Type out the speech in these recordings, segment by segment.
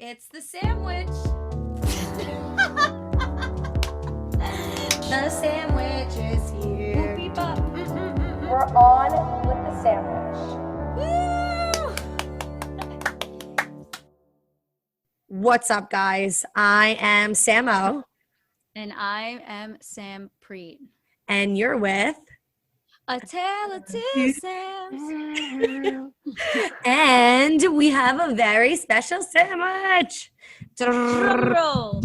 It's the Samwich. The Samwich is here. We're on with the Samwich. Woo! What's up, guys? I am Samo. And I am Sam Preet. And you're with... A Tale of Two Sams. And we have a very special sandwich. Drum roll.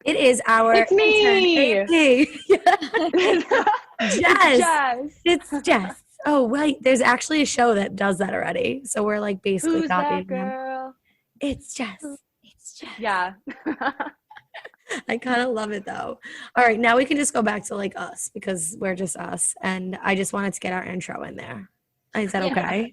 It is our... It's me! Jess. It's Jess. Oh, wait. There's actually a show that does that already. So we're like basically Who's copying that them. girl? It's Jess. It's Jess. Yeah. I kind of love it though. All right, now we can just go back to like us because we're just us. And I just wanted to get our intro in there. Is that okay?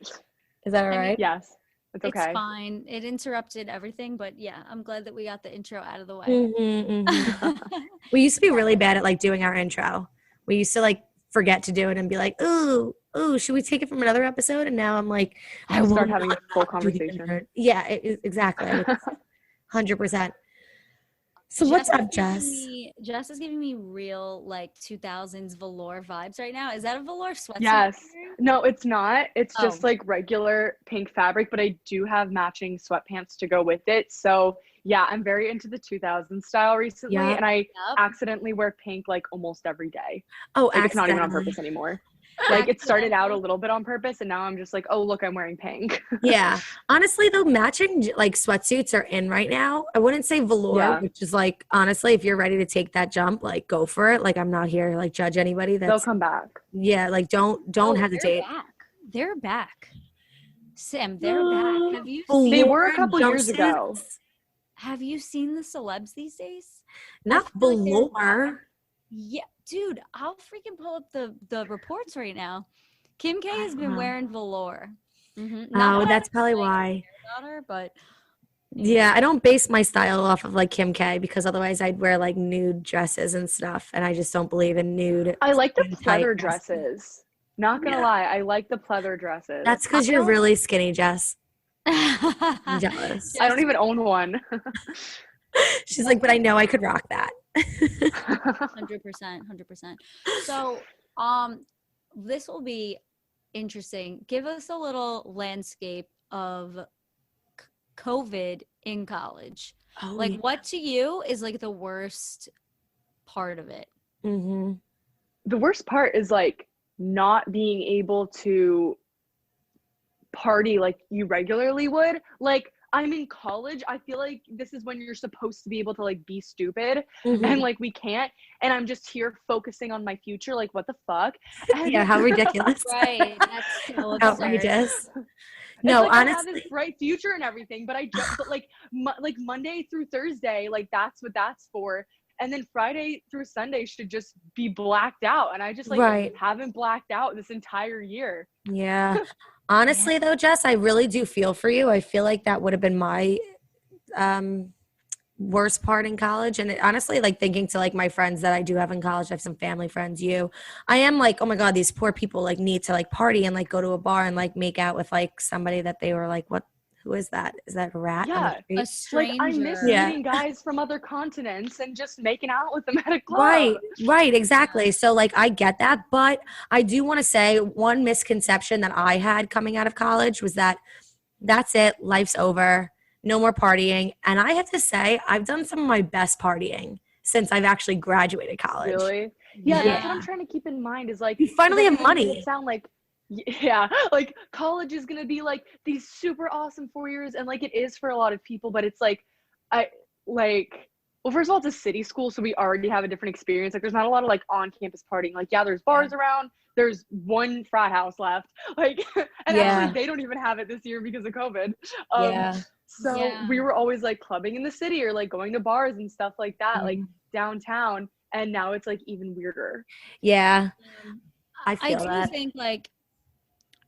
Is that all right? Yes. It's okay. It's fine. It interrupted everything, but yeah, I'm glad that we got the intro out of the way. Mm-hmm, mm-hmm. We used to be really bad at like doing our intro. We used to like forget to do it and be like, ooh, should we take it from another episode? And now I'm like, I will start having a full not do the conversation. intro. Yeah, exactly. 100%. So what's up, Jess? Jess is giving me real like 2000s velour vibes right now. Is that a velour sweatshirt? Yes. No, it's not. It's just Oh. like regular pink fabric, but I do have matching sweatpants to go with it. So yeah, I'm very into the 2000s style recently, Yeah. and I Yep. accidentally wear pink like almost every day. Oh, Like it's not even on accidentally. purpose anymore. Like it started out a little bit on purpose, and now I'm just like, oh look, I'm wearing pink. Yeah. Honestly, though, matching like sweatsuits are in right now. I wouldn't say velour, Yeah. which is like, honestly, if you're ready to take that jump, like go for it. Like I'm not here to like judge anybody. They'll That's come back. yeah. Like don't hesitate. They're back. Sam, they're back. Have you Velour seen, They were a couple years ago. jumpsuits? have you seen the celebs these days? Not feel like they're velour. Yeah, dude, I'll freaking pull up the reports right now. Kim K has been wearing velour. Oh, that's probably why. About her, but Yeah, I don't base my style off of like Kim K because otherwise I'd wear like nude dresses and stuff, and I just don't believe in nude. I like the skin tight pleather dresses. dresses. Not gonna Yeah. lie, I like the pleather dresses. That's because you're really skinny, Jess. I'm I'm jealous. I don't even own one. She's like, but I know I could rock that. 100%. So, this will be interesting. Give us a little landscape of COVID in college. Oh, Like, what to you is like the worst part of it? Mm-hmm. The worst part is like not being able to party like you regularly would. Like I'm in college, I feel like this is when you're supposed to be able to like be stupid, and like we can't, and I'm just here focusing on my future, like what the fuck. And Yeah, how ridiculous. Right. That's so absurd. Outrageous. it's No, like I have honestly. this bright future and everything, but I just but like like Monday through Thursday, like that's what that's for. And then Friday through Sunday should just be blacked out. And I just like Right. haven't blacked out this entire year. Yeah. Honestly, though, Jess, I really do feel for you. I feel like that would have been my worst part in college. And honestly, like thinking to like my friends that I do have in college, I have some family friends, I am like, oh my God, these poor people like need to like party and like go to a bar and like make out with like somebody that they were like, what? Who is that? Is that a rat? on the Yeah. street? A stranger. Like I miss Yeah. meeting guys from other continents and just making out with them at a club. Right, exactly. So like I get that, but I do want to say one misconception that I had coming out of college was that that's it, life's over, no more partying. And I have to say, I've done some of my best partying since I've actually graduated college. Really? Yeah, that's what I'm trying to keep in mind is like You finally have everything makes money. it sound like yeah, like college is gonna be like these super awesome 4 years, and like it is for a lot of people, but it's like well, first of all, it's a city school, so we already have a different experience. Like there's not a lot of like on campus partying. Like yeah, there's bars around, there's one frat house left. Like and actually they don't even have it this year because of COVID. So we were always like clubbing in the city or like going to bars and stuff like that, like downtown, and now it's like even weirder. Yeah. I I feel do that. think like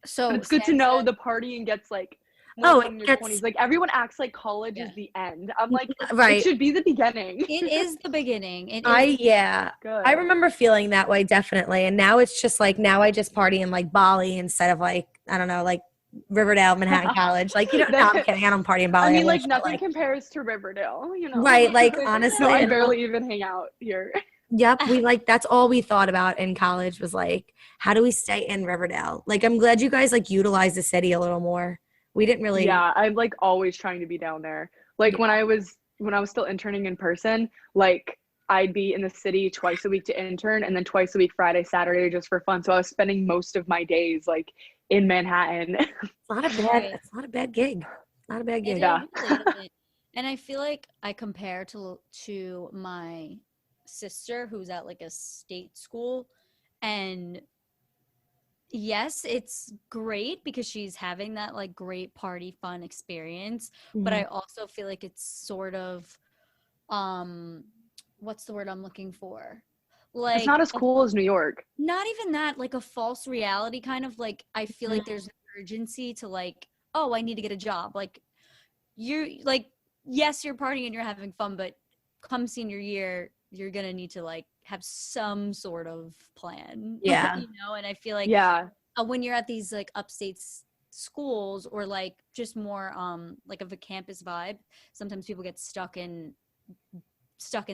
so. But it's good to Sam know said- the partying gets like more Oh, fun in it your gets- 20s. Like everyone acts like college is the end. I'm like, Right. it should be the beginning. It is the beginning. It is. Good. I remember feeling that way definitely. And now it's just like now I just party in like Bali instead of like I don't know, like Riverdale, Manhattan College. Like, you know, no, I'm kidding. I don't party in Bali. I mean, like, wish, but, nothing compares to Riverdale, you know? right. Like, honestly. No, I barely even hang out here. Yep. We like, that's all we thought about in college was like, how do we stay in Riverdale? Like, I'm glad you guys like utilize the city a little more. We didn't really. Yeah, I'm like always trying to be down there. Like when I was still interning in person, like I'd be in the city twice a week to intern and then twice a week Friday, Saturday just for fun. So I was spending most of my days like in Manhattan. It's not a bad, it's not a bad gig. Not a bad gig. Yeah. Really isn't. And I feel like I compare to my sister who's at like a state school, and yes, it's great because she's having that like great party fun experience, but I also feel like it's sort of what's the word I'm looking for? Like It's not as cool as New York. Not even that, like a false reality kind of like I feel like there's an urgency to like, oh, I need to get a job. Like you're like, yes, you're partying and you're having fun, but come senior year, you're gonna need to like have some sort of plan. Yeah. You know, and I feel like when you're at these like upstate schools or like just more like of a campus vibe, sometimes people get stuck in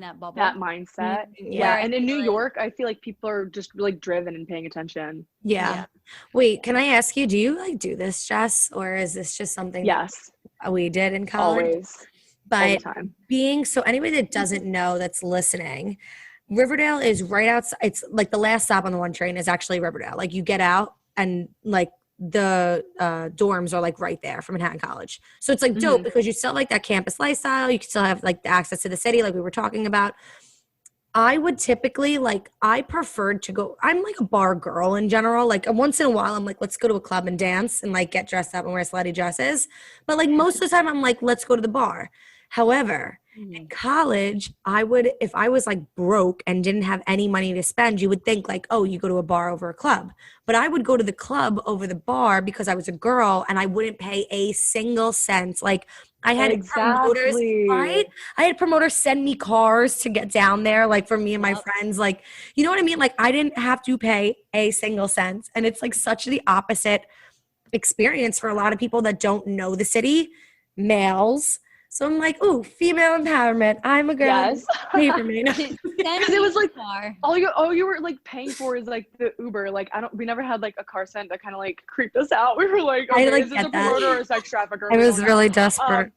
that bubble, that mindset. Yeah. And in New York, I feel like people are just like driven and paying attention. Yeah. Wait, can I ask you, do you like do this, Jess, or is this just something Yes, that we did in college? always. But all the time. being so anybody that doesn't know that's listening, Riverdale is right outside. It's like the last stop on the 1 train is actually Riverdale. Like you get out and like the dorms are like right there from Manhattan College. So it's like dope because you still have like that campus lifestyle. You can still have like the access to the city like we were talking about. I would typically like, I preferred to go, I'm like a bar girl in general. Like once in a while, I'm like, let's go to a club and dance and like get dressed up and wear slutty dresses. But like most of the time I'm like, let's go to the bar. However, in college, I would, if I was like broke and didn't have any money to spend, you would think like, oh, you go to a bar over a club. But I would go to the club over the bar because I was a girl and I wouldn't pay a single cent. Like I had promoters, right? I had promoters send me cars to get down there, like for me and my friends. Like, you know what I mean? Like I didn't have to pay a single cent. And it's like such the opposite experience for a lot of people that don't know the city, males. So I'm like, ooh, female empowerment. I'm a girl. Yes. Pay for me. Because it was like all you were like paying for is like the Uber. Like we never had like a car sent that kind of like creeped us out. We were like, okay, is this a promoter or a sex trafficker? I was really desperate.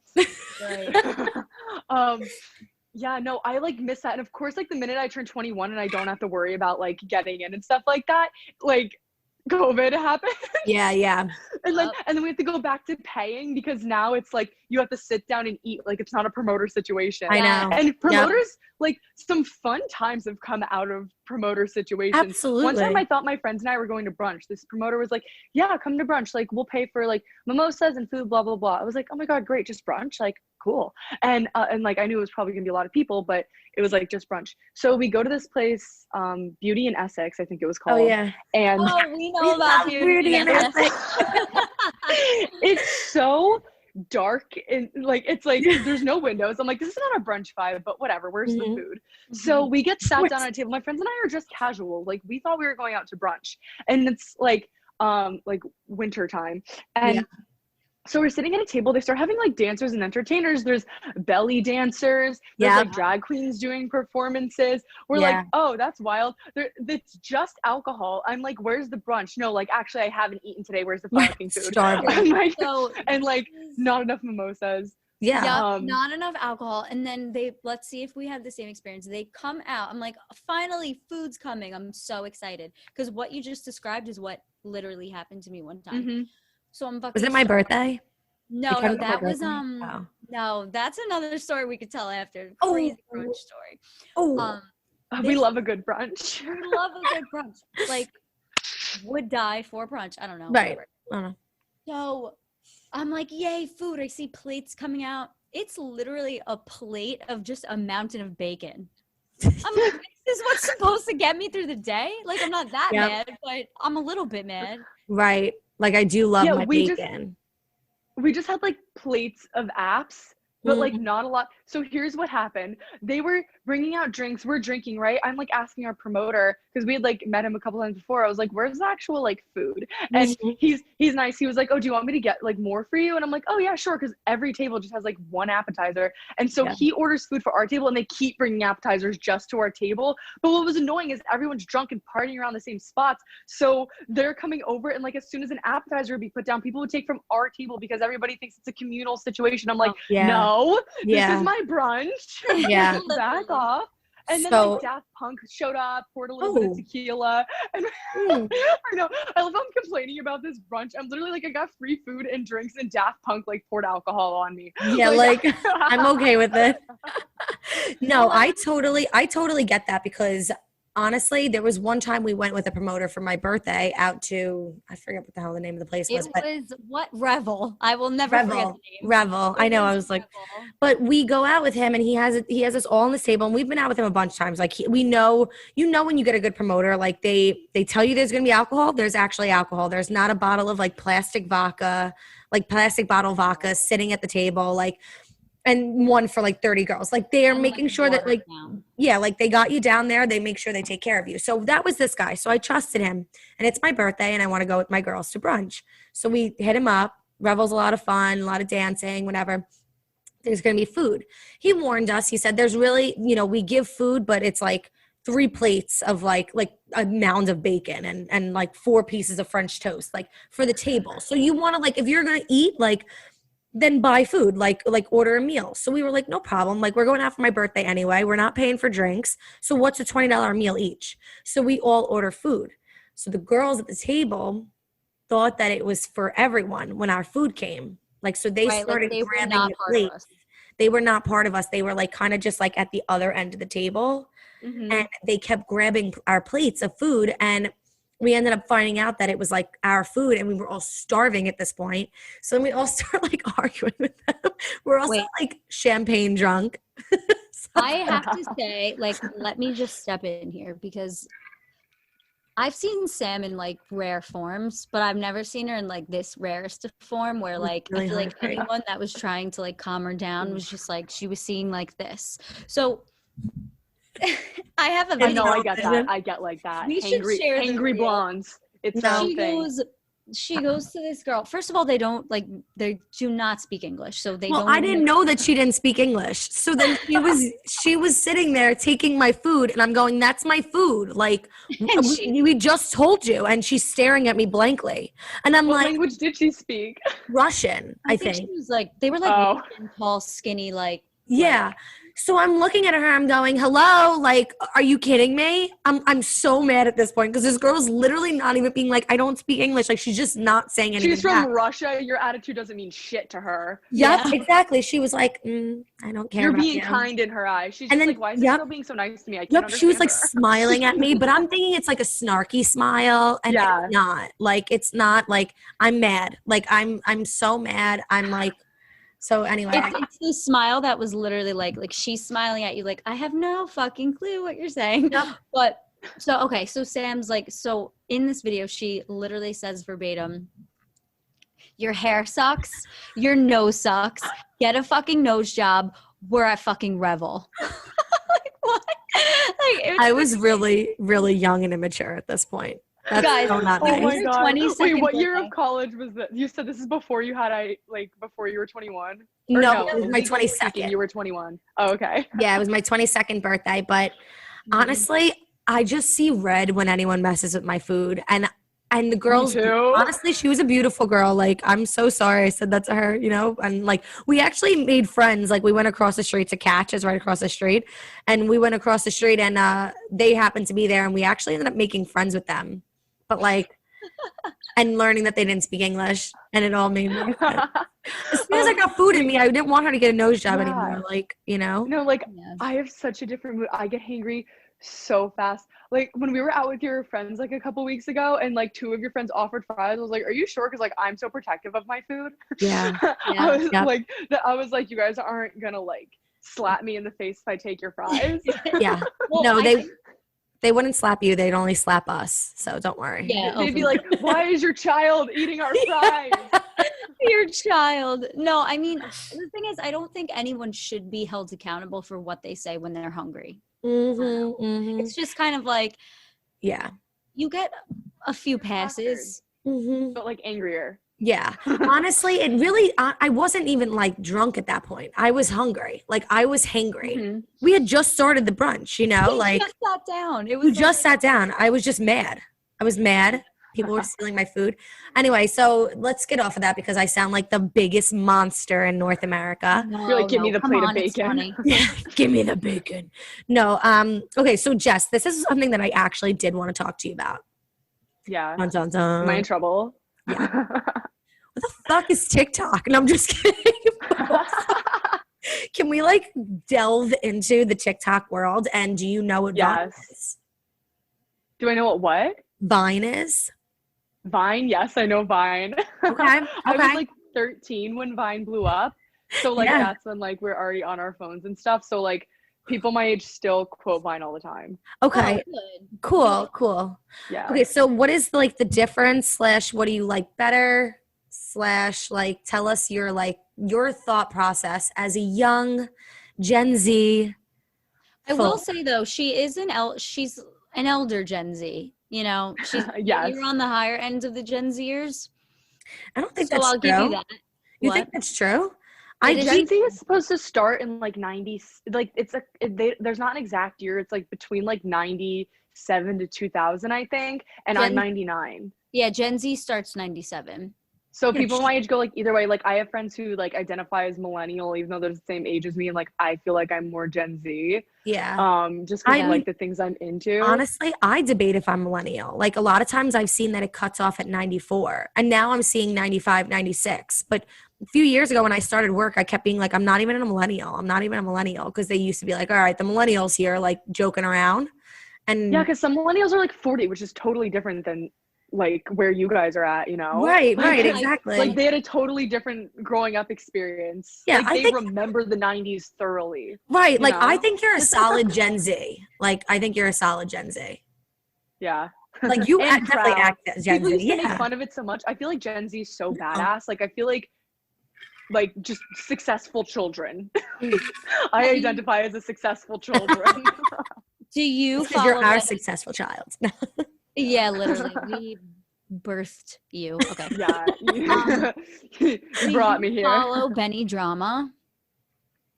Yeah, no, I like miss that. And of course, like the minute I turn 21 and I don't have to worry about like getting in and stuff like that, like COVID happened. Yeah. And like, and then we have to go back to paying because now it's like you have to sit down and eat. Like it's not a promoter situation. I know. And promoters, like some fun times have come out of promoter situations. Absolutely. One time I thought my friends and I were going to brunch. This promoter was like, yeah, come to brunch. Like we'll pay for like mimosas and food, blah, blah, blah. I was like, oh my God, great. Just brunch. Like, cool. And like, I knew it was probably gonna be a lot of people, but it was like just brunch. So we go to this place, Beauty in Essex, I think it was called. Oh yeah. And we know about Beauty in Essex. It's so dark and like it's like there's no windows. I'm like, this is not a brunch vibe, but whatever, where's the food? So we get sat down at a table. My friends and I are just casual, like we thought we were going out to brunch, and it's like winter time, and so we're sitting at a table. They start having like dancers and entertainers. There's belly dancers. There's like drag queens doing performances. We're like, oh, that's wild. It's just alcohol. I'm like, where's the brunch? No, like actually I haven't eaten today. Where's the fucking food? I'm like, and like not enough mimosas. Not enough alcohol. And then let's see if we have the same experience. They come out. I'm like, finally food's coming. I'm so excited. Because what you just described is what literally happened to me one time. So I'm fucking. Was it my birthday? No, that was no, that's another story we could tell after. Crazy brunch story. We love a good brunch. We love a good brunch. Like would die for brunch. I don't know. Right. I don't know. So I'm like, yay, food. I see plates coming out. It's literally a plate of just a mountain of bacon. I'm like, this is what's supposed to get me through the day? Like I'm not that mad, but I'm a little bit mad. Right. Like I do love my bacon. We just had like plates of apps, but like not a lot. So here's what happened. They were bringing out drinks. We're drinking, right? I'm like asking our promoter, because we had like met him a couple times before. I was like, where's the actual like food? And he's nice. He was like, oh, do you want me to get like more for you? And I'm like, oh yeah, sure. Because every table just has like one appetizer. And so he orders food for our table, and they keep bringing appetizers just to our table. But what was annoying is everyone's drunk and partying around the same spots. So they're coming over, and like as soon as an appetizer would be put down, people would take from our table because everybody thinks it's a communal situation. I'm like, no, this is my brunch. Yeah. Back off. And then like Daft Punk showed up, poured a little bit of tequila. And I know, I love how I'm complaining about this brunch. I'm literally like, I got free food and drinks, and Daft Punk like poured alcohol on me. Yeah, like I'm okay with it. No, I totally get that, because honestly, there was one time we went with a promoter for my birthday out to, I forget what the hell the name of the place was. It was what? Revel. I will never forget the name. Revel. I know. I was like, Revel. but we go out with him, and he has us all on this table, and we've been out with him a bunch of times. Like we know, when you get a good promoter, like they tell you there's going to be alcohol, there's actually alcohol. There's not a bottle of like plastic vodka, like plastic bottle vodka sitting at the table, like, and one for like 30 girls. Like they are making sure that like, like they got you down there. They make sure they take care of you. So that was this guy. So I trusted him, and it's my birthday and I want to go with my girls to brunch. So we hit him up. Revel's a lot of fun, a lot of dancing, whatever. There's going to be food. He warned us. He said, there's really, we give food, but it's like 3 plates of like a mound of bacon and like 4 pieces of French toast, like for the table. So you want to like, if you're going to eat, like, then buy food, like order a meal. So we were like, no problem. Like we're going out for my birthday anyway. We're not paying for drinks. So what's a $20 meal each? So we all order food. So the girls at the table thought that it was for everyone when our food came. Like, so they started grabbing the plates. They were not part of us. They were like kind of just like at the other end of the table. And they kept grabbing our plates of food, and we ended up finding out that it was like our food, and we were all starving at this point. So we all start like arguing with them. We're also like champagne drunk. I have to say, like, let me just step in here, because I've seen Sam in like rare forms, but I've never seen her in like this rarest form where like really I feel like anyone that was trying to like calm her down was just like, she was seeing like this. So I have a video. I get that. I get like that. We should share angry blondes. It's she goes to this girl. First of all, they do not speak English, so they don't. I didn't know that she didn't speak English. So then she was sitting there taking my food, and I'm going, "That's my food." Like we just told you, and she's staring at me blankly, and I'm what like, language did she speak? Russian, I think. She was like, they were like tall, skinny, like yeah. So I'm looking at her, I'm going, hello, like, are you kidding me? I'm so mad at this point, because this girl's literally not even being like, I don't speak English. Like, she's just not saying anything. She's from Russia. Your attitude doesn't mean shit to her. Yep, exactly. She was like, I don't care. You're being kind in her eyes. She's just like, why is this girl being so nice to me? I can't understand she was like her. smiling at me, but I'm thinking it's like a snarky smile, and it's not. Like, it's not like, I'm mad. Like, I'm so mad. I'm like, so anyway, it's the smile that was literally like she's smiling at you like, I have no fucking clue what you're saying. Yep. But so Sam's like, so in this video she literally says verbatim, your hair sucks, your nose sucks, get a fucking nose job, we're at fucking Revel. Like, what? Like, I was really, really young and immature at this point. That's guys, so not oh nice. my god! Wait, what year of college was that? You said this is before you had before you were 21. No, it was my 22nd. You were 21. Oh, okay. Yeah, it was my 22nd birthday. But honestly, I just see red when anyone messes with my food, and the girls. Honestly, she was a beautiful girl. Like, I'm so sorry I said that to her. And like we actually made friends. Like we went across the street to Catch, is right across the street, and we went across the street, and they happened to be there, and we actually ended up making friends with them. But like, and learning that they didn't speak English, and it all made me sad. As soon as I got food in me, I didn't want her to get a nose job anymore. Like, No, like I have such a different mood. I get hangry so fast. Like when we were out with your friends like a couple weeks ago, and like 2 of your friends offered fries, I was like, "Are you sure?" Because like I'm so protective of my food. Yeah. I was like, you guys aren't gonna like slap me in the face if I take your fries. Yeah. Well, no, they wouldn't slap you. They'd only slap us. So don't worry. Yeah, they'd be like, "Why is your child eating our fries?" Your child. No, I mean, the thing is, I don't think anyone should be held accountable for what they say when they're hungry. It's just kind of like, Yeah. you get a few You're flattered, passes. but like angrier. Yeah. Honestly, it really, I wasn't even like drunk at that point. I was hungry. Like I was hangry. Mhm. We had just started the brunch, you know, We like just sat down. It we was just sat down. I was just mad. I was mad. People were stealing my food. Anyway, so let's get off of that because I sound like the biggest monster in North America. No, You're like, give me the come plate of on, it's bacon. funny. Give me the bacon. No, okay, so Jess, this is something that I actually did want to talk to you about. Yeah. Dun, dun, dun. Am I in trouble? Yeah. What the fuck is TikTok? And I'm just kidding. Can we like delve into the TikTok world? And do you know what Vine Yes. is? Do I know what? Vine is? Vine? Yes, I know Vine. Okay. I was Okay. like 13 when Vine blew up. So like Yeah. that's when like we're already on our phones and stuff. So like people my age still quote Vine all the time. Okay. Oh, good. Cool. Cool. Yeah. Okay. So what is like the difference slash what do you like better slash like tell us your like your thought process as a young Gen Z. I will folk. say though, she's an elder Gen Z. You know, Yes. you're on the higher end of the Gen Zers. I don't think So that's I'll true. give you that. You What? think that's true? It is- Gen Z is supposed to start in like 90s. Like there's not an exact year. It's like between like 97 to 2000, I think. And I'm Gen- 99. Yeah, Gen Z starts 97. So Yeah, people my age go like either way. Like I have friends who like identify as millennial, even though they're the same age as me, and like I feel like I'm more Gen Z. Yeah. Just because I of mean, like the things I'm into. honestly, I debate if I'm millennial. Like a lot of times I've seen that it cuts off at 94 and now I'm seeing 95, 96. But a few years ago when I started work, I kept being like, I'm not even a millennial. I'm not even a millennial. Because they used to be like, all right, the millennials here, like joking around. And Yeah, because some millennials are like 40, which is totally different than like where you guys are at, you know? right, Like, right, like- exactly. Like they had a totally different growing up experience. Yeah, like I they think- remember the 90s thoroughly. right. you Like I know? think you're a solid Gen Z. Like I think you're a solid Gen Z. Yeah. Like you And definitely proud. act as Gen People Z. used to make Yeah. fun of it so much. I feel like Gen Z is so badass. Like I feel like just successful children. I identify as a successful children. Do you Because follow you're our any- successful child. Yeah, literally. We birthed you. Okay. Yeah. Do You brought me you here. follow Benny Drama?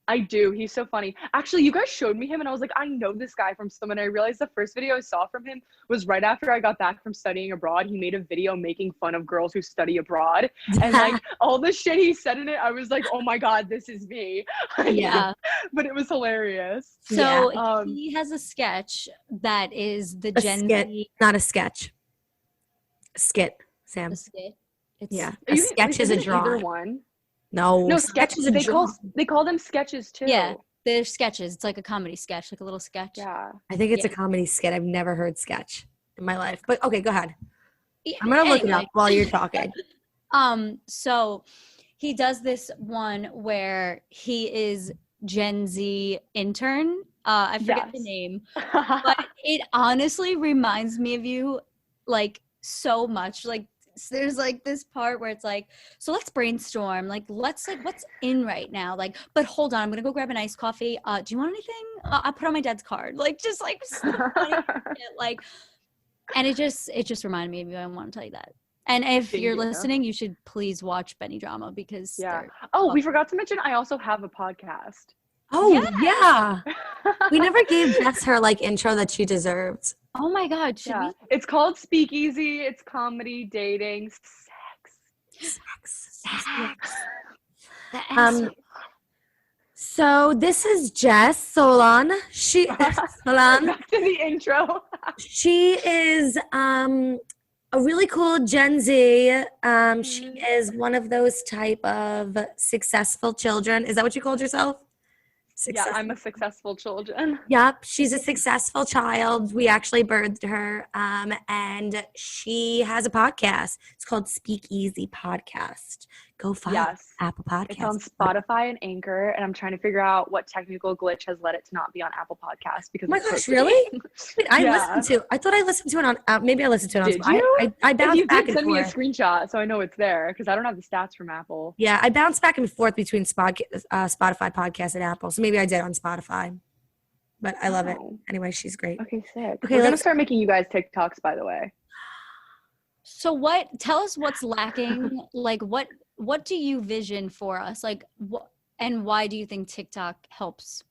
I do. He's so funny. Actually, you guys showed me him and I was like, I know this guy from someone. I realized the first video I saw from him was right after I got back from studying abroad. He made a video making fun of girls who study abroad. And like all the shit he said in it, I was like, oh my God, this is me. Yeah. But it was hilarious. So Yeah. he has a sketch that is the A Gen skit. Z Not a sketch. A skit, Sam. a skit. It's, Yeah. Are A you- sketch is a isn't either drawing. one. No, No, sketch is a they drawing. call them sketches too. Yeah. They're sketches. It's like a comedy sketch, like a little sketch. Yeah. I think it's a Yeah. comedy skit. I've never heard sketch in my life. But okay, go ahead. Yeah, I'm gonna look it anyway. up while you're talking. So he does this one where he is Gen Z intern. I forget the Yes. name, but it honestly reminds me of you like so much. Like there's like this part where it's like, so let's brainstorm. Like let's like what's in right now. Like, but hold on, I'm gonna go grab an iced coffee. Do you want anything? I'll put on my dad's card. Like just like funny shit, like, and it just reminded me of you. I want to tell you that. And if Thank you're you. listening, you should please watch Benny Drama because Yeah. they're Oh, we forgot to mention I also have a podcast. Oh yeah. We never gave Jess her like intro that she deserved. oh my god, should Yeah. It's called Speakeasy. It's comedy, dating, sex. we the Um, So this is Jess Solon. She Solon. Back to the intro. She is a really cool Gen Z. She is one of those type of successful children. Is that what you called yourself? Yeah, I'm a successful children. Yep, she's a successful child. We actually birthed her, and she has a podcast. It's called Speakeasy Podcast. go follow Yes. Apple It's on Podcasts. Spotify and Anchor, and I'm trying to figure out what technical glitch has led it to not be on Apple Podcasts because Oh my it's gosh, supposed to be. really? Wait, Yeah. I thought I listened to it on, maybe I listened to it on, Did you? I If bounced you back did, and send me a forth. screenshot so I know it's there because I don't have the stats from Apple. Yeah, I bounced back and forth between Spotify podcast and Apple. So maybe I did on Spotify, but I love it. Oh. Anyway, she's great. Okay, sick. Okay, We're gonna let's, start making you guys TikToks, by the way. So tell us what's lacking. Like what do you vision for us? Like what and why do you think TikTok helps?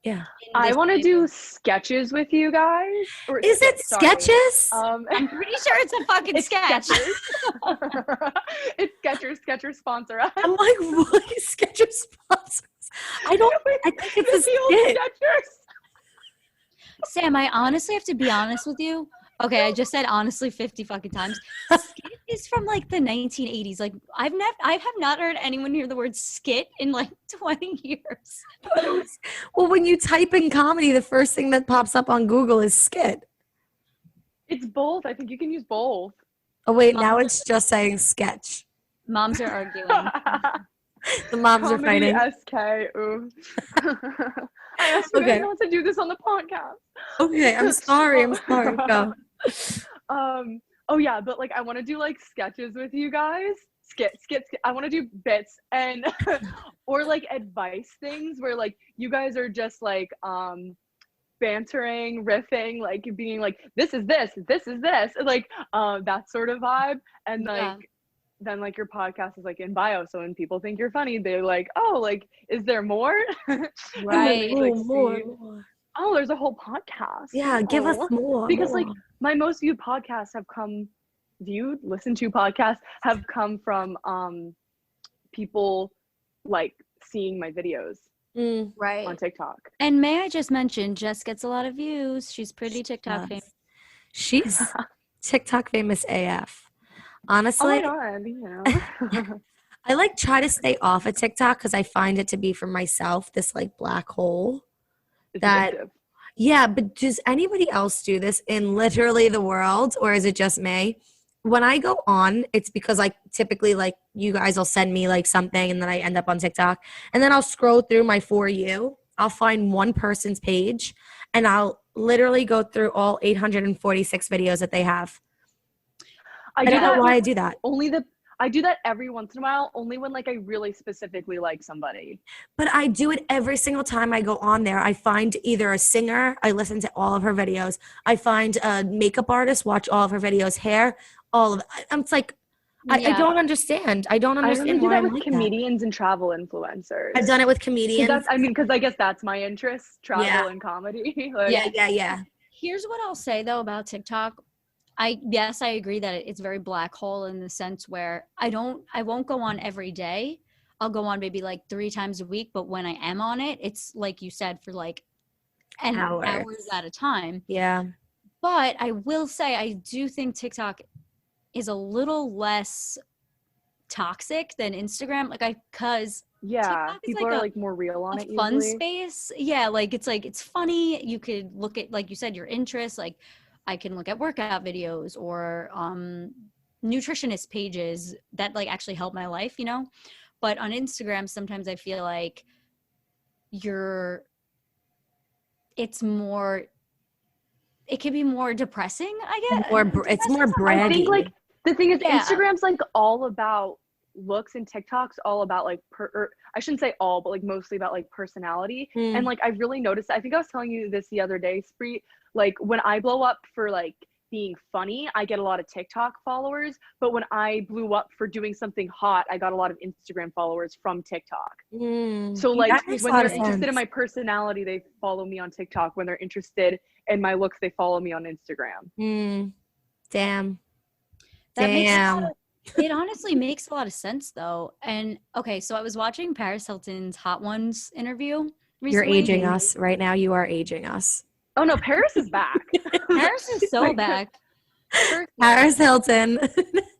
yeah. in I this want to type do of- sketches with you guys. Or Is it sorry. sketches? I'm pretty sure it's a fucking It's sketch. Skechers. It's Skechers. Skechers sponsor us. I'm like, what is Skechers sponsors? I think it's a The old skit. Skechers. Sam, I honestly have to be honest with you. Okay, I just said honestly 50 fucking times. Skit is from like the 1980s. Like I have not heard anyone hear the word skit in like 20 years. Well, when you type in comedy, the first thing that pops up on Google is skit. It's both. I think you can use both. Oh, wait, now it's just saying sketch. Moms are arguing. The moms are Comedy fighting. SK. Ooh. I asked you guys not to do this on the podcast. Okay, I'm sorry. Go. Oh yeah, but like I want to do like sketches with you guys. Skit. I want to do bits and or like advice things where like you guys are just like bantering, riffing, like being like this is this, and like that sort of vibe. And like then like your podcast is like in bio, so when people think you're funny, they're like, oh, like is there more? Right. Like, More. oh, there's a whole podcast. Yeah, give us more. Because like my most viewed podcasts have come listened to podcasts have come from people like seeing my videos Right. on TikTok. And may I just mention, Jess gets a lot of views. She's pretty TikTok famous. She's TikTok famous AF. Oh Honestly, my god, you know. I like try to stay off of TikTok because I find it to be for myself this like black hole. It's That- addictive. Yeah, but does anybody else do this in literally the world, or is it just me? When I go on, it's because like typically like you guys will send me like something and then I end up on TikTok, and then I'll scroll through my For You. I'll find one person's page and I'll literally go through all 846 videos that they have. I don't know why I do that. I do that every once in a while, only when like I really specifically like somebody. But I do it every single time I go on there. I find either a singer, I listen to all of her videos. I find a makeup artist, watch all of her videos, hair, all of it. I'm like, I don't understand. I don't understand I really do why that I'm with like comedians and travel influencers. I've done it with comedians. Because I guess that's my interest, travel and comedy. Like, Yeah. Here's what I'll say though about TikTok. I agree that it's very black hole in the sense where I won't go on every day. I'll go on maybe like 3 times a week, but when I am on it, it's like you said for like hours at a time. Yeah. But I will say I do think TikTok is a little less toxic than Instagram. Because people are like more real on it. Fun usually. space. Yeah, like it's funny. You could look at, like you said, your interests. Like I can look at workout videos or nutritionist pages that like actually help my life, you know? But on Instagram, sometimes I feel like it can be more depressing, I guess. It's more braggy. I think like the thing is Instagram's like all about looks and TikTok's all about like I shouldn't say all, but like mostly about like personality. And like I've really noticed, I think I was telling you this the other day, Spree, like when I blow up for like being funny, I get a lot of TikTok followers, but when I blew up for doing something hot, I got a lot of Instagram followers from TikTok. So like when they're interested in my personality, they follow me on TikTok. When they're interested in my looks, they follow me on Instagram. Damn. It honestly makes a lot of sense though. And okay, so I was watching Paris Hilton's Hot Ones interview recently. You're aging us right now. You are aging us. Oh no, Paris is back. Paris is so back. Paris Hilton.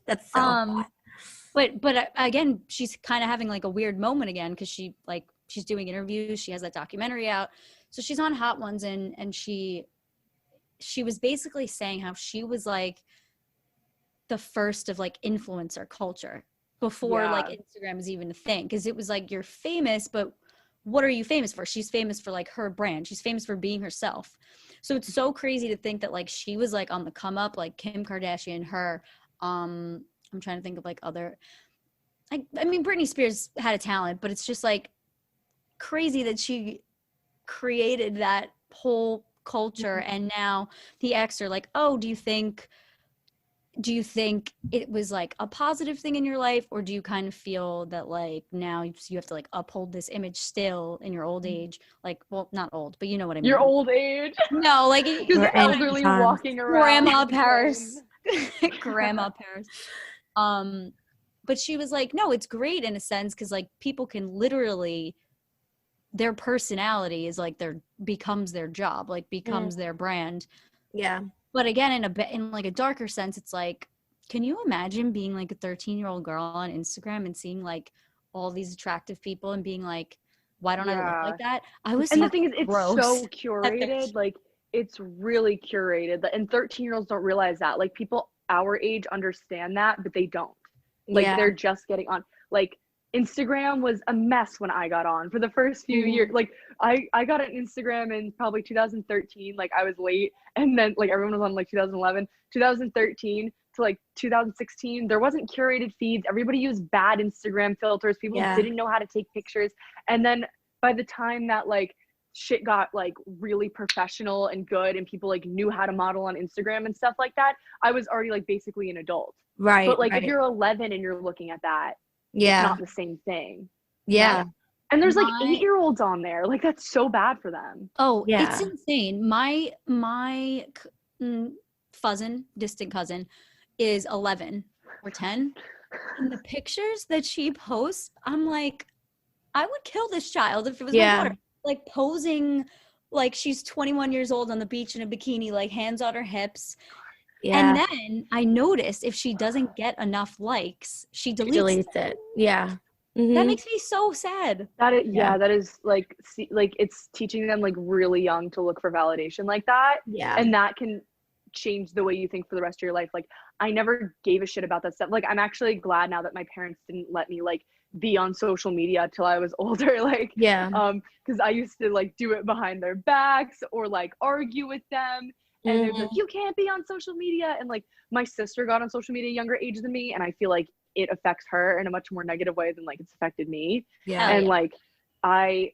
That's so hot. But again, she's kind of having like a weird moment again because she's doing interviews. She has that documentary out. So she's on Hot Ones and she was basically saying how she was like the first of like influencer culture. before like Yeah. Instagram is even a thing, because it was like you're famous, but what are you famous for? She's famous for like her brand. She's famous for being herself. So it's so crazy to think that like she was like on the come up, like Kim Kardashian, her I'm trying to think of like other, I mean Britney Spears had a talent, but it's just like crazy that she created that whole culture. And now the ex are like, oh, do you think it was like a positive thing in your life, or do you kind of feel that like now you have to like uphold this image still in your old age, like, well, not old, but you know what I Your mean. old age. No, like Just Or ancient elderly times. walking around. grandma with a Paris. cane. Grandma Paris. um but she was like, no, it's great in a sense, because like people can literally, their personality is like their becomes their job, like becomes their brand. Yeah. But again, in a bit, in like a darker sense, it's like, can you imagine being like a 13-year-old girl on Instagram and seeing like all these attractive people and being like, why don't I look Yeah. like that? I was And the fucking thing is, it's gross so at curated. 13. Like, it's really curated. And 13-year-olds don't realize that. Like, people our age understand that, but they don't. Like, Yeah. they're just getting on. Like, Instagram was a mess when I got on for the first few years. Like, I got an Instagram in probably 2013. Like, I was late. And then, like, everyone was on, like, 2011. 2013 to, like, 2016, there wasn't curated feeds. Everybody used bad Instagram filters. People Yeah. didn't know how to take pictures. And then by the time that, like, shit got, like, really professional and good and people, like, knew how to model on Instagram and stuff like that, I was already, like, basically an adult. Right. But, like, if Right. you're 11 and you're looking at that, it's Yeah. not the same thing. Yeah. And there's, like, My 8-year-olds on there. Like, that's so bad for them. oh, it's Yeah. insane. My distant cousin, is 11 or 10, and the pictures that she posts, I'm like, I would kill this child if it was my Yeah. daughter. Like posing like she's 21 years old on the beach in a bikini, like hands on her hips. And Yeah. then I noticed if she doesn't get enough likes, she She deletes deletes it. it. Yeah. That Mm-hmm. makes me so sad. That is, Yeah. yeah, that is, like, like, it's teaching them, like, really young to look for validation like that. Yeah. And that can change the way you think for the rest of your life. Like, I never gave a shit about that stuff. Like, I'm actually glad now that my parents didn't let me, like, be on social media till I was older. Like, Yeah. because I used to, like, do it behind their backs or, like, argue with them. And they'd be like, you can't be on social media. And, like, my sister got on social media younger age than me, and I feel like it affects her in a much more negative way than, like, it's affected me. Yeah. And yeah. like, I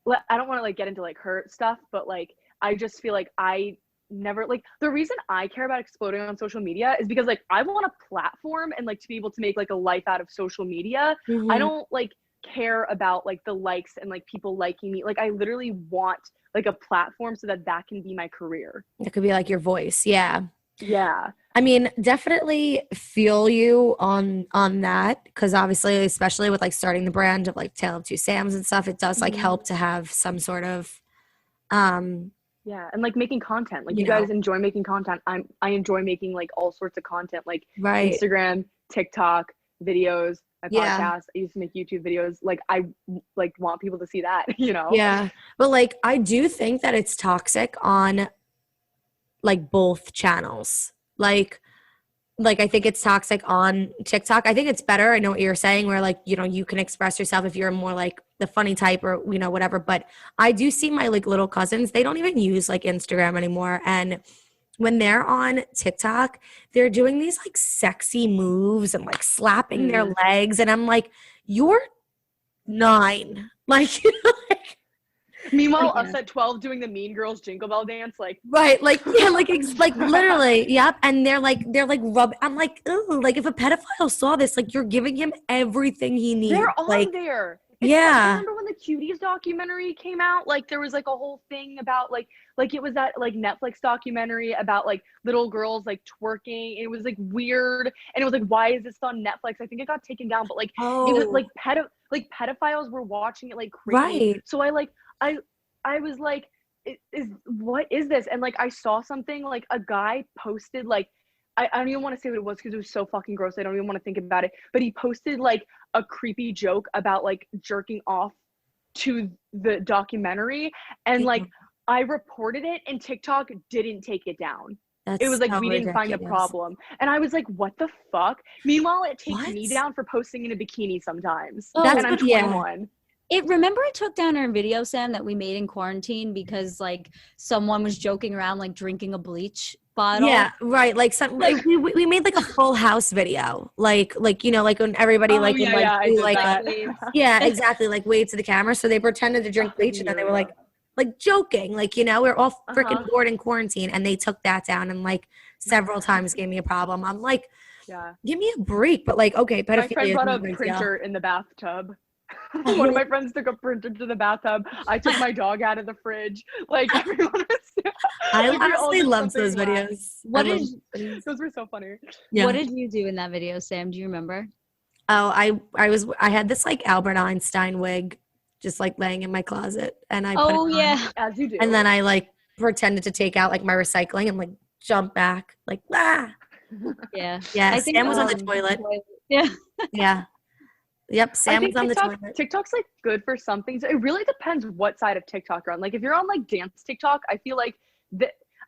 don't want to, like, get into, like, her stuff, but, like, I just feel like I never, like, the reason I care about exploding on social media is because, like, I want a platform and, like, to be able to make, like, a life out of social media. Mhm. I don't, like, care about, like, the likes and, like, people liking me. Like, I literally want, like, a platform so that that can be my career. It could be like your voice. Yeah. Yeah. I mean, definitely feel you on that, because obviously, especially with like starting the brand of like Tale of Two Sams and stuff, it does like help to have some sort of Yeah, and, like, making content. Like, you you guys know, enjoy making content. I enjoy making, like, all sorts of content, like right. Instagram, TikTok, videos, my Yeah. podcast. I used to make YouTube videos. Like, I, like, want people to see that, you know? Yeah. But like I do think that it's toxic on like both channels. Like I think it's toxic on TikTok. I think it's better. I know what you're saying, where like, you know, you can express yourself if you're more like the funny type or, you know, whatever. But I do see my like little cousins, they don't even use like Instagram anymore. And when they're on TikTok, they're doing these like sexy moves and like slapping their legs. And I'm like, you're 9. Like, you know, like Meanwhile, Yeah. us at 12 doing the Mean Girls Jingle Bell dance, like, right, like yeah, like like literally, yep. And they're like rub. I'm like, ooh, like if a pedophile saw this, like you're giving him everything he needs. they're on Like, there. yeah, Remember when the Cuties documentary came out? Like, there was like a whole thing about like it was that like Netflix documentary about like little girls like twerking. It was like weird, and it was like, why is this on Netflix? I think it got taken down, but like it was like pedophiles were watching it like crazy. right. So I was like, what is this? And like I saw something, like a guy posted like, I don't even want to say what it was because it was so fucking gross. I don't even want to think about it. But he posted like a creepy joke about like jerking off to the documentary. And like I reported it and TikTok didn't take it down. It was That's like so we didn't find a ridiculous. problem. And I was like, what the fuck? Meanwhile, it takes What? me down for posting in a bikini sometimes. Oh, That's And I'm what, yeah. 21. remember it took down our video, Sam, that we made in quarantine because like someone was joking around like drinking a bleach bottle. Yeah, right. Like some, Like- we made like a full house video, like you know, like when everybody Oh, like would yeah, like yeah, I do did like that. yeah, exactly, like wave to the camera. So they pretended to drink bleach, and then they were like joking, like you know, we're all freaking bored in quarantine, and they took that down and like several times gave me a problem. I'm like, Yeah. give me a break, but like, okay, My friend pedophilia is brought not a a big deal. printer in the bathtub. One of my friends took a printer to the bathtub. I took my dog out of the fridge. Like everyone was. I like, we all honestly did loved something those wild. videos. What I love did those videos. Those were so funny. Yeah. What did you do in that video, Sam? Do you remember? Oh, I had this like Albert Einstein wig just like laying in my closet, and I put it Oh on, yeah. As you do. and then I like pretended to take out like my recycling and like jump back like Yeah. yeah. I think Sam was on the um, toilet. Yeah. Yeah. Yep. I Sam think was on the toilet. TikTok's like good for some things. It really depends what side of TikTok you're on. Like if you're on like dance TikTok, I feel like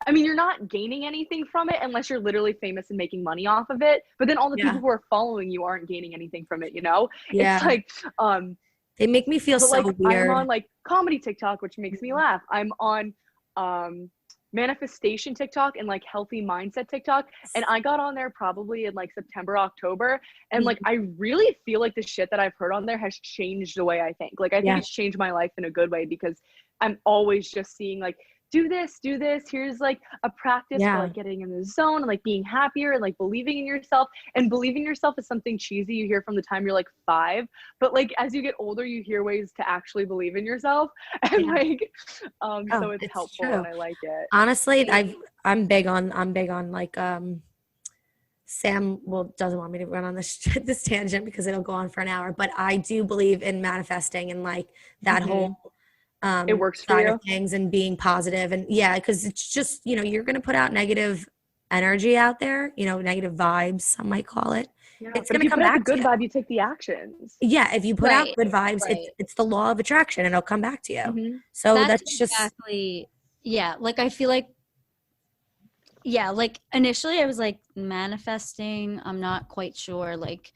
I mean, you're not gaining anything from it unless you're literally famous and making money off of it. But then all the Yeah. people who are following you aren't gaining anything from it, you know? Yeah. It's like, They make me feel but so like weird. I'm on like comedy TikTok, which makes me laugh. I'm on manifestation TikTok and like healthy mindset TikTok. And I got on there probably in like September, October. And like I really feel like the shit that I've heard on there has changed the way I think. Like I think Yeah. it's changed my life in a good way because I'm always just seeing like do this, here's like a practice Yeah. for like getting in the zone and like being happier and like believing in yourself. And believing in yourself is something cheesy you hear from the time you're like 5, but like as you get older you hear ways to actually believe in yourself. And Yeah. like Oh, so it's helpful true. and I like it. Honestly, I'm big on like Sam doesn't want me to run on this this tangent because it'll go on for an hour, but I do believe in manifesting and like that Mhm. whole It works for side you? of things and being positive. And yeah, because it's just, you know, you're going to put out negative energy out there, you know, negative vibes, some might call it. Yeah, It's but going if to you come put out the back to good you. vibe, you take the actions. Yeah, if you put out Right, good vibes, right. it's the law of attraction and it'll come back to you. Mhm. So that's just exactly, yeah, like I feel like, yeah, like initially I was like manifesting, I'm not quite sure like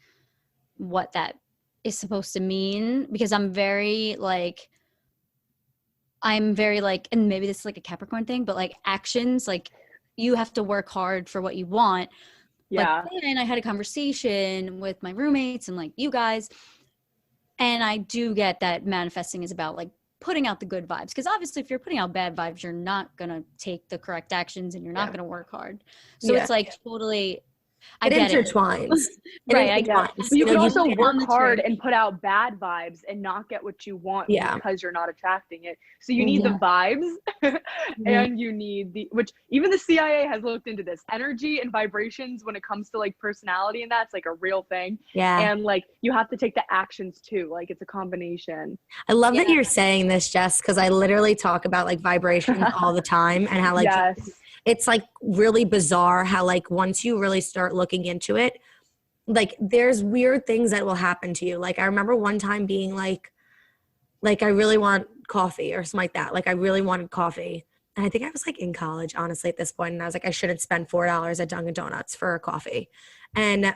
what that is supposed to mean because I'm very like, and maybe this is like a Capricorn thing, but like actions, like you have to work hard for what you want. Yeah. But then I had a conversation with my roommates and like you guys, and I do get that manifesting is about like putting out the good vibes, because obviously if you're putting out bad vibes you're not gonna take the correct actions and you're not gonna work hard. So Yeah. it's like totally, I it get it. intertwines. It Right, I intertwines. get it. But you know, can also get work on the hard train. and put out bad vibes and not get what you want Yeah. because you're not attracting it. So you need the vibes and you need which even the CIA has looked into this. Energy and vibrations when it comes to like personality and that's like a real thing. Yeah. And like you have to take the actions too. Like it's a combination. I love that Yeah. you're saying this, Jess, because I literally talk about like vibrations all the time and how like Yes. it's like really bizarre how like once you really start looking into it, like there's weird things that will happen to you. Like I remember one time being like I really want coffee or something like that. Like I really wanted coffee. And I think I was like in college, honestly, at this point. And I was like, I shouldn't spend $4 at Dunkin' Donuts for a coffee. And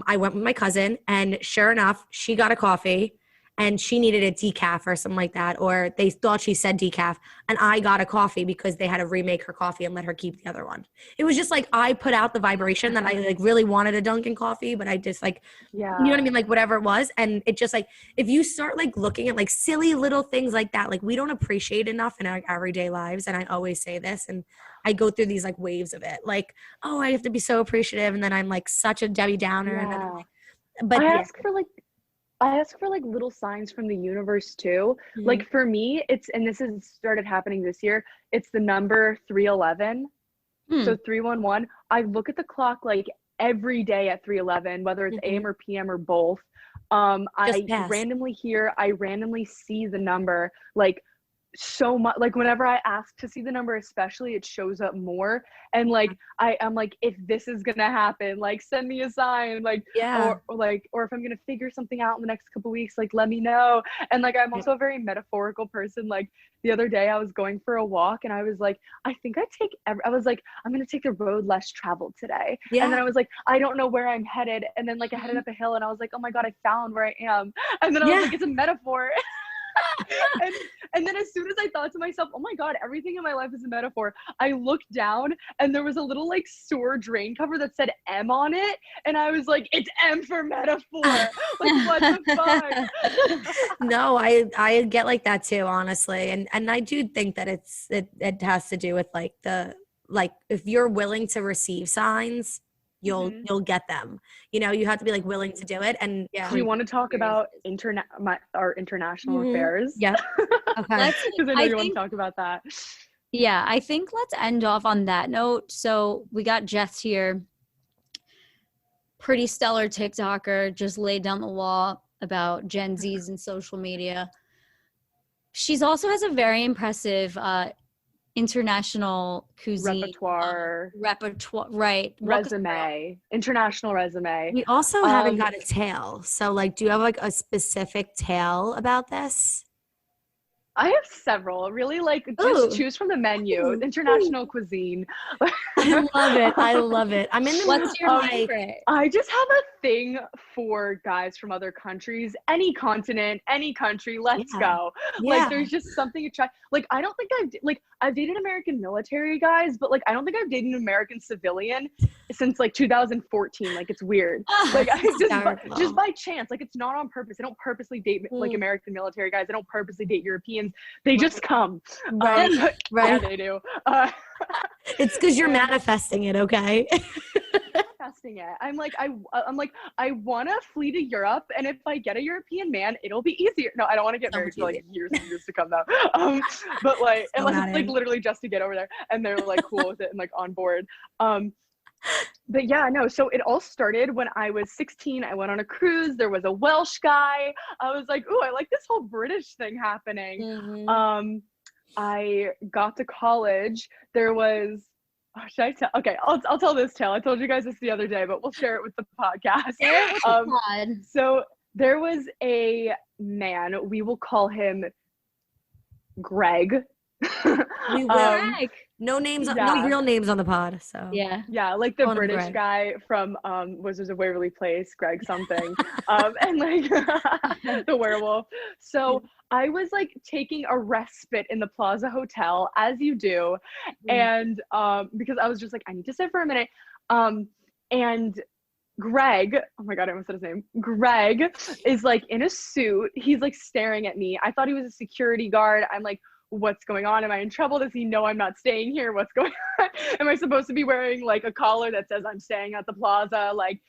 I went with my cousin and sure enough, she got a coffee and she needed a decaf or something like that. Or they thought she said decaf and I got a coffee because they had to remake her coffee and let her keep the other one. It was just like, I put out the vibration that I like really wanted a Dunkin' coffee, but I just like, Yeah. you know what I mean? Like whatever it was. And it just like, if you start like looking at like silly little things like that, like we don't appreciate enough in our everyday lives. And I always say this and I go through these like waves of it. Like, oh, I have to be so appreciative. And then I'm like such a Debbie Downer. And then I'm like, but I yeah. ask for like little signs from the universe too. Mhm. Like for me, and this has started happening this year, it's the number 311. So 311. I look at the clock like every day at 311, whether it's AM or PM or both. I passed. randomly see the number like so much, like whenever I ask to see the number, especially, it shows up more. And like I'm like, if this is gonna happen, like send me a sign, like Yeah. or if I'm gonna figure something out in the next couple weeks, like let me know. And like I'm also a very metaphorical person. Like the other day I was going for a walk and I was like, I was like, I'm gonna take the road less traveled today. Yeah. And then I was like, I don't know where I'm headed. And then like I headed up a hill and I was like, oh my God, I found where I am. And then I was like, it's a metaphor. and then as soon as I thought to myself, oh my God, everything in my life is a metaphor, I looked down and there was a little like sewer drain cover that said M on it. And I was like, it's M for metaphor. Like, what the fuck? No, I get like that too, honestly. And I do think that it has to do with like if you're willing to receive signs, you'll get them. You know, you have to be like willing to do it. And do you want to talk about our international affairs? Yeah. Okay. Because I know you want to talk about that. Yeah, I think let's end off on that note. So we got Jess here, pretty stellar TikToker, just laid down the law about Gen Zs and social media. She's also has a very impressive international cuisine repertoire, right? International resume. We also haven't got a tale. So like, do you have like a specific tale about this? I have several. Really, like, just choose from the menu. International cuisine. I love it. I'm in the What's your favorite? I just have a thing for guys from other countries, any continent, any country. Let's go. Yeah. Like, there's just something attractive. Like, I don't think I've dated American military guys, but like, I don't think I've dated an American civilian since like 2014. Like, it's weird. Like, I just by chance. Like, it's not on purpose. I don't purposely date like American military guys. I don't purposely date Europeans. They just come. Right. Yeah, they do. It's because you're manifesting it, okay? Manifesting it. I'm like, I want to flee to Europe, and if I get a European man, it'll be easier. No, I don't want to get married for like years and years to come though. But like, unless it's like literally just to get over there, and they're like cool with it and like on board. But yeah, no, so it all started when I was 16. I went on a cruise. There was a Welsh guy. I was like, ooh, I like this whole British thing happening. Mm-hmm. I got to college. There was, should I tell? Okay, I'll tell this tale. I told you guys this the other day, but we'll share it with the podcast. So there was a man, we will call him Greg. We will. No names, no real names on the pod. So yeah, like the British guy from Wizards of Waverly Place, Greg something, and like the werewolf. So I was like taking a respite in the Plaza Hotel, as you do, and because I was just like, I need to sit for a minute, and Greg, oh my God, I almost said his name. Greg is like in a suit. He's like staring at me. I thought he was a security guard. I'm like, what's going on? Am I in trouble? Does he know I'm not staying here? What's going on? Am I supposed to be wearing like a collar that says I'm staying at the plaza? Like,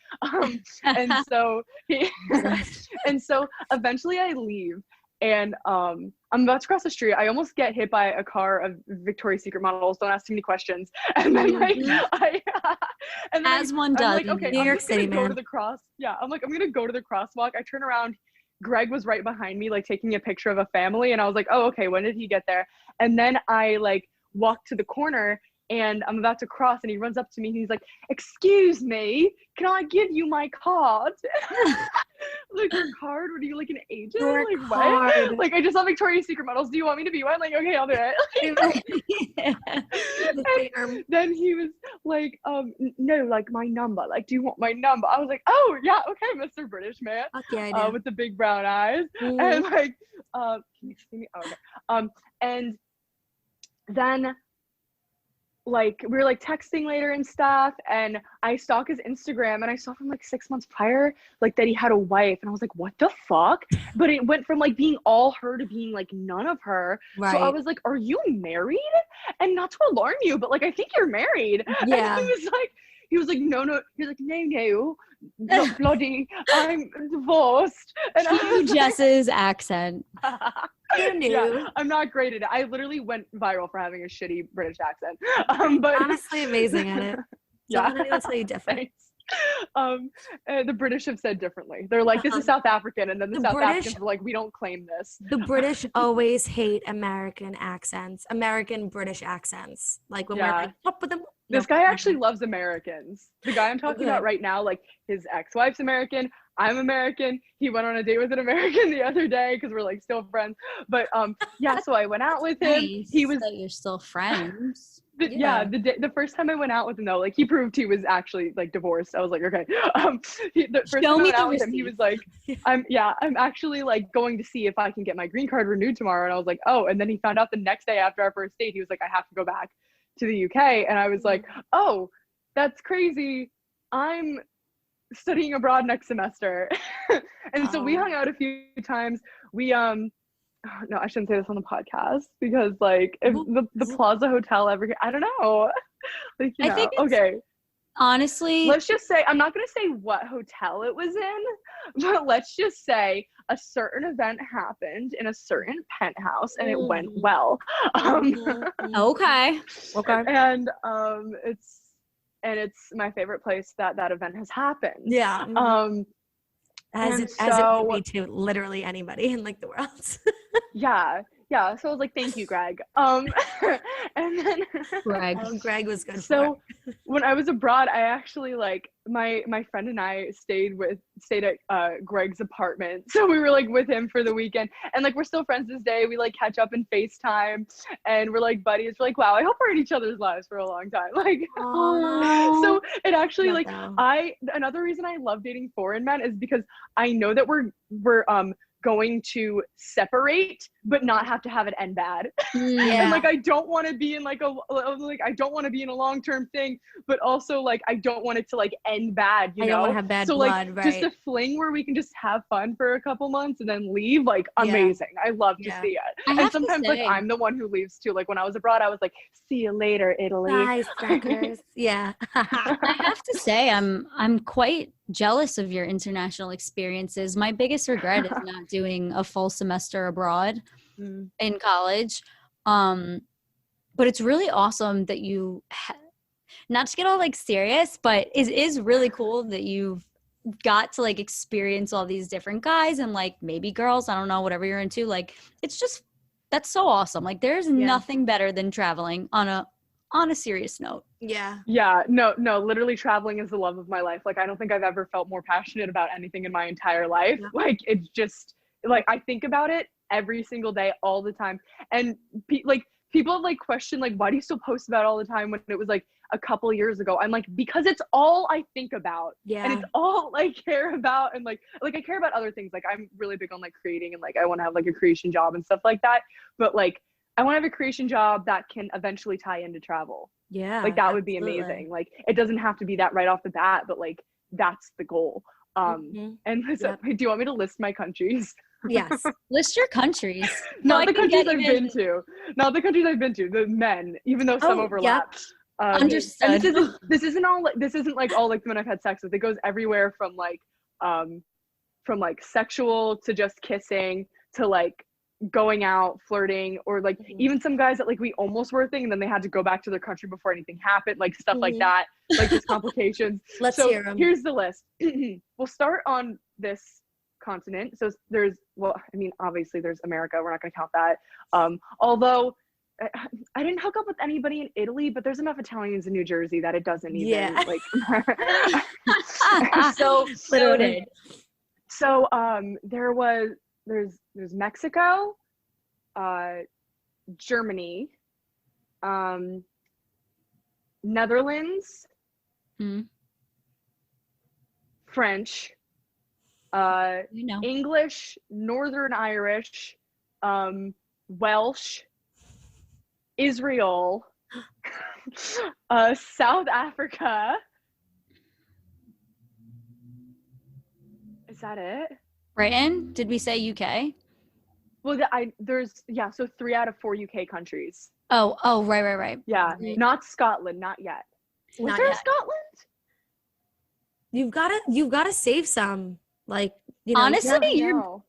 and so eventually I leave, and I'm about to cross the street. I almost get hit by a car of Victoria's Secret models. Don't ask too many questions. And then like one does. Like, okay, New York City, man. Go to the cross. Yeah, I'm like, I'm gonna go to the crosswalk. I turn around. Greg was right behind me, like taking a picture of a family. And I was like, oh, okay, when did he get there? And then I like walked to the corner and I'm about to cross and he runs up to me and he's like, excuse me, can I give you my card? Like, your card? What are you, like an agent? Like, what? Like, I just saw Victoria's Secret models. Do you want me to be one? Like, okay, I'll do it. And then he was like, no, like my number. Like, do you want my number? I was like, oh yeah, okay, Mr. British man. Okay, I do. With the big brown eyes. And like, can you see me? Oh, okay. And then like we were like texting later and stuff, and I stalk his Instagram and I saw from like 6 months prior like that he had a wife, and I was like, what the fuck? But it went from like being all her to being like none of her. Right. So I was like, are you married? And not to alarm you, but like I think you're married. Yeah. And he was like no. He's like, no, not bloody, I'm divorced. And Jess's accent. Yeah, I'm not great at it. I literally went viral for having a shitty British accent. But honestly amazing at it. Yeah, that's how you different. The British have said differently. They're like, this is South African, and then the South Africans were like, we don't claim this. The British always hate American accents, American British accents. Like when we're like, up with them. This guy actually loves Americans. The guy I'm talking about right now, like his ex-wife's American. I'm American. He went on a date with an American the other day because we're like still friends. But yeah, so I went out with him. Nice he was that you're still friends. The first time I went out with him though, like he proved he was actually like divorced. I was like, okay. The first time I went out with him, he was like, I'm actually like going to see if I can get my green card renewed tomorrow. And I was like, oh. And then he found out the next day after our first date, he was like, I have to go back to the UK. And I was like, oh, that's crazy. I'm studying abroad next semester. And so we hung out a few times. We no, I shouldn't say this on the podcast because like if the Plaza Hotel ever, I don't know. Like, you know, I think okay. Honestly, let's just say, I'm not going to say what hotel it was in, but let's just say a certain event happened in a certain penthouse and it went well. Okay. And it's my favorite place that event has happened. Yeah. As it would be to literally anybody in like the world. Yeah. So I was like, thank you, Greg. And then Greg was good. So when I was abroad, I actually like my friend and I stayed at Greg's apartment. So we were like with him for the weekend, and like we're still friends this day. We like catch up in FaceTime, and we're like buddies. We're like, wow, I hope we're in each other's lives for a long time. Like, so it actually like another reason I love dating foreign men is because I know that we're going to separate but not have to have it end bad. And like I don't want to be in like I don't want to be in a long-term thing, but also like I don't want it to like end bad, you know? Don't want to have bad blood, like just a fling where we can just have fun for a couple months and then leave, like amazing. I love to see it. And sometimes like I'm the one who leaves too. Like when I was abroad, I was like, see you later, Italy. Bye, suckers. Yeah. I have to say I'm quite jealous of your international experiences. My biggest regret is not doing a full semester abroad in college. But it's really awesome that you not to get all like serious, but it is really cool that you've got to like experience all these different guys and like maybe girls, I don't know, whatever you're into. Like it's just, that's so awesome. Like there's nothing better than traveling on a serious note. No, literally traveling is the love of my life. Like I don't think I've ever felt more passionate about anything in my entire life. Like it's just like I think about it every single day, all the time. And people have like questioned like, why do you still post about it all the time when it was like a couple years ago? I'm like, because it's all I think about. And it's all I care about. And like I care about other things. Like I'm really big on like creating and like I want to have like a creation job and stuff like that. But like I want to have a creation job that can eventually tie into travel. Like that would be amazing. Like it doesn't have to be that right off the bat, but like that's the goal. And so, do you want me to list my countries? Yes. List your countries. Not the countries I've been to. Not the countries I've been to. The men, even though some overlap. Understood. And this isn't like all like the men I've had sex with. It goes everywhere from like sexual to just kissing to like going out, flirting, or like even some guys that like we almost were a thing and then they had to go back to their country before anything happened, like stuff like that, like just complications. Let's hear them. Here's the list. We'll start on this continent. So there's, well, I mean, obviously there's America. We're not going to count that. Although I didn't hook up with anybody in Italy, but there's enough Italians in New Jersey that it doesn't even like. So Loaded. So there's Mexico, Germany, Netherlands, French, English, Northern Irish, Welsh, Israel, South Africa. Is that it? Britain? Did we say UK? Well, so 3 out of 4 UK countries. Oh, right. Yeah, not Scotland, not yet. Was Not there yet. a Scotland? You've got to save some. Like, you know, honestly,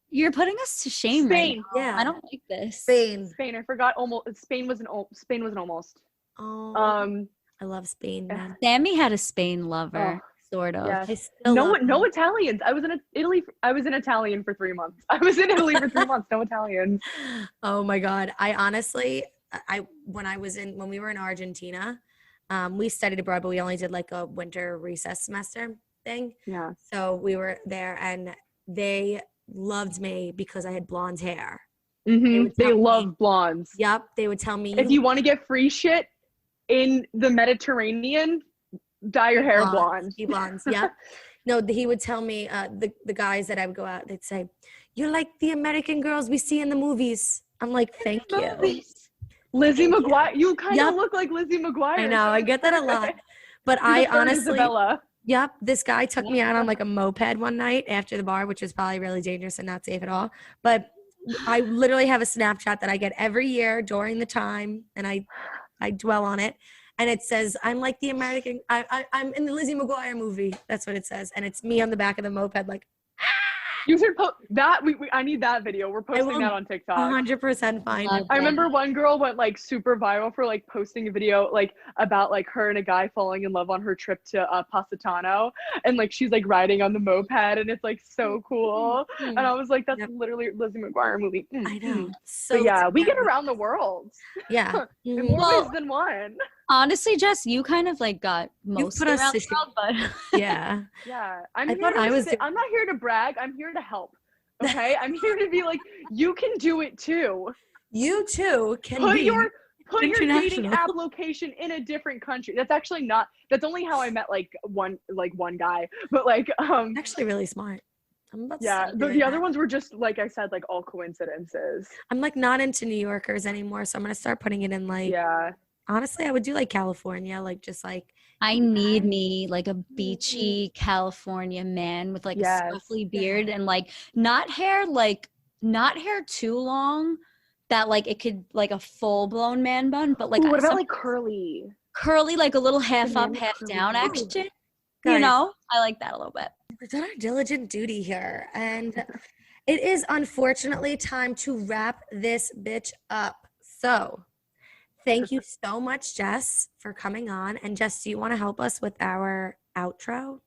you're putting us to shame. Spain. Right now. I don't like this. Spain. I forgot. Spain was an almost. Oh, I love Spain, man. Sammy had a Spain lover. Sort of. Yes. I still love No them. Italians. I was in Italy. I was in Italian for 3 months. I was in Italy for 3 months. No Italians. Oh my God. I honestly, when we were in Argentina, we studied abroad, but we only did like a winter recess semester thing. Yeah. So we were there and they loved me because I had blonde hair. They tell me, love blondes. yep. They would tell me, If you want to get free shit in the Mediterranean, dye your hair blonde. Be blondes. Yep. No, he would tell me, the guys that I would go out, they'd say, "You're like the American girls we see in the movies." I'm like, thank you. Lizzie Thank McGuire. You kind of Yep. look like Lizzie McGuire. I know. I get that a lot. But You're I the third honestly, Isabella. yep, this guy took me out on like a moped one night after the bar, which was probably really dangerous and not safe at all. But I literally have a Snapchat that I get every year during the time, and I dwell on it. And it says, "I'm like the American, I'm in the Lizzie McGuire movie." That's what it says. And it's me on the back of the moped like, You should post that. I need that video. We're posting that on TikTok. 100% find it. I remember one girl went like super viral for like posting a video like about like her and a guy falling in love on her trip to Positano, and like she's like riding on the moped, and it's like so cool. And I was like, that's literally Lizzie McGuire movie. I know. So but yeah, we get around the world. Yeah. In more ways than one. Honestly, Jess, you kind of like got most put around us the to world, but Yeah. Yeah, I thought I was I'm not here to brag. I'm here to help. Okay, I'm here to be like, you can do it too. You too can Put be your dating international. app location in a different country. That's actually not. That's only how I met like one guy. But like actually really smart. I'm about to yeah, start the doing other that. ones were just like I said, like all coincidences. I'm like not into New Yorkers anymore, so I'm gonna start putting it in like. Yeah. Honestly, I would do like California, like just like. I need me like a beachy California man with like a scuffly beard and like not hair too long that like it could like a full blown man bun, but like what about like curly like a little half up, half down action. You Guys, know, I like that a little bit. we've done our diligent duty here, and it is unfortunately time to wrap this bitch up. So. Thank you so much, Jess, for coming on. And Jess, do you want to help us with our outro?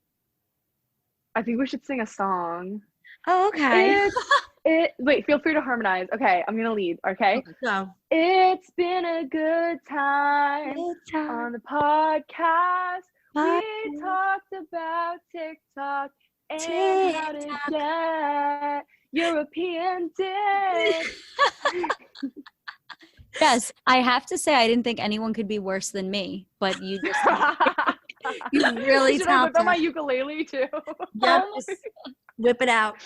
I think we should sing a song. Oh, okay. Wait, feel free to harmonize. Okay, I'm gonna lead. Okay. Go. It's been a good time on the podcast. We talked about TikTok and how to get European dick. Yes, I have to say I didn't think anyone could be worse than me, but you just You really Should I whip topped out my it. ukulele too? Yep, just whip it out.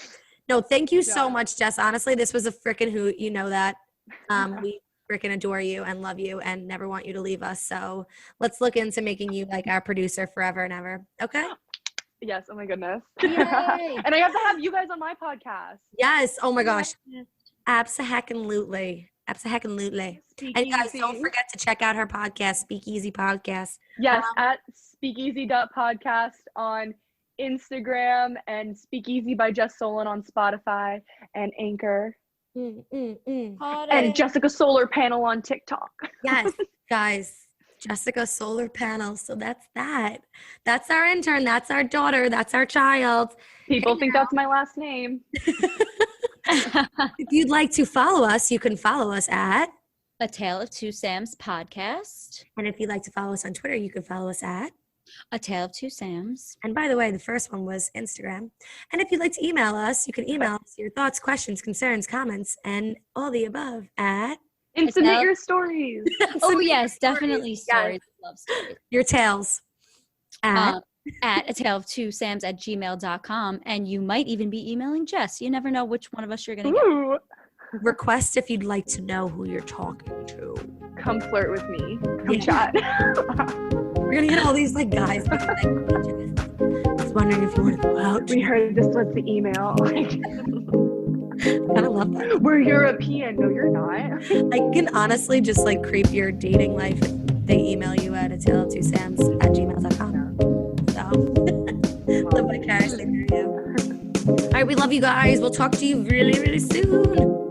No, thank you so much, Jess. Honestly, this was a freaking hoot. You know that. We freaking adore you and love you and never want you to leave us. So let's look into making you like our producer forever and ever. Okay? Yes. Oh my goodness. Yay. And I have to have you guys on my podcast. Yes. Oh my gosh. Abso-heckin-lutely. Abso-heckin-lutely. And guys, don't forget to check out her podcast, Speakeasy Podcast. Yes, at speakeasy.podcast on Instagram and Speakeasy by Jess Solon on Spotify and Anchor. And Jessica Solar Panel on TikTok. Yes, guys. Jessica Solar Panel. So that's that. That's our intern. That's our daughter. That's our child. People think that's my last name. If you'd like to follow us, you can follow us at A Tale of Two Sams podcast. And if you'd like to follow us on Twitter, you can follow us at A Tale of Two Sams. And by the way, the first one was Instagram. And if you'd like to email us, you can email us your thoughts, questions, concerns, comments, and all the above at And submit your stories. Oh yes, definitely stories. Love stories. Your tales At a tale of two sams at gmail.com. And you might even be emailing Jess. You never know which one of us you're going to get. request if you'd like to know who you're talking to. Come flirt with me. Come chat. We're gonna get all these like guys. Like, I was wondering if you want to go out. We heard this was the email. I kind of love that. We're European. No, you're not. I can honestly just like creep your dating life if they email you at atale2sams@gmail.com. So live vicariously through you. All right, we love you guys. We'll talk to you really, really soon.